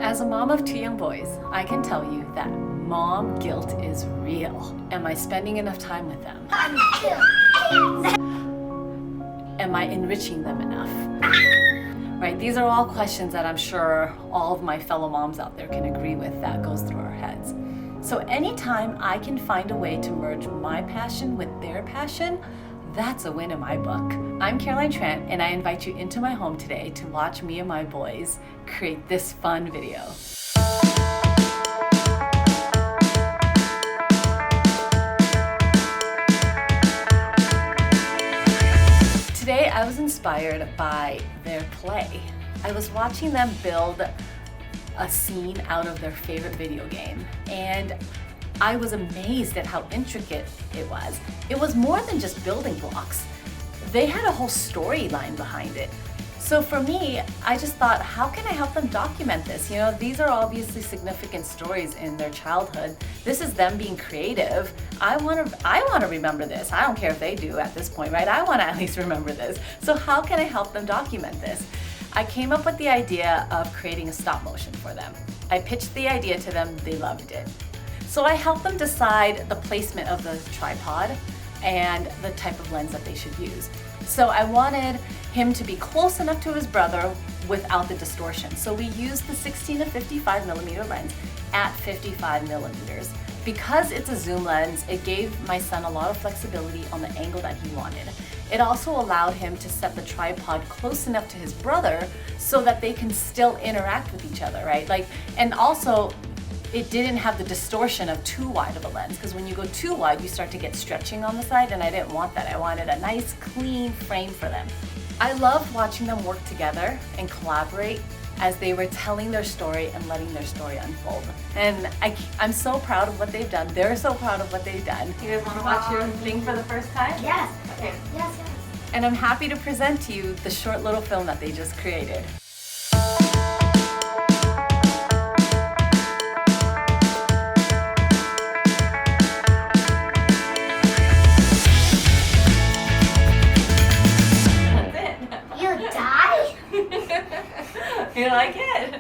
As a mom of two young boys, I can tell you that mom guilt is real. Am I spending enough time with them? Am I enriching them enough? Right, these are all questions that I'm sure all of my fellow moms out there can agree with that goes through our heads. So anytime I can find a way to merge my passion with their passion, that's a win in my book. I'm Caroline Trent, and I invite you into my home today to watch me and my boys create this fun video. Today I was inspired by their play. I was watching them build a scene out of their favorite video game, and I was amazed at how intricate it was. It was more than just building blocks. They had a whole storyline behind it. So for me, I just thought, how can I help them document this? You know, these are obviously significant stories in their childhood. This is them being creative. I want to remember this. I don't care if they do at this point, right? I want to at least remember this. So how can I help them document this? I came up with the idea of creating a stop motion for them. I pitched the idea to them, they loved it. So I helped them decide the placement of the tripod and the type of lens that they should use. So I wanted him to be close enough to his brother without the distortion. So we used the 16 to 55 millimeter lens at 55 millimeters. Because it's a zoom lens, it gave my son a lot of flexibility on the angle that he wanted. It also allowed him to set the tripod close enough to his brother so that they can still interact with each other, right? And also, it didn't have the distortion of too wide of a lens, because when you go too wide, you start to get stretching on the side, and I didn't want that. I wanted a nice, clean frame for them. I loved watching them work together and collaborate as they were telling their story and letting their story unfold. And I'm so proud of what they've done. They're so proud of what they've done. You guys want to watch your thing for the first time? Yes. Okay. Yes. And I'm happy to present to you the short little film that they just created. You like it?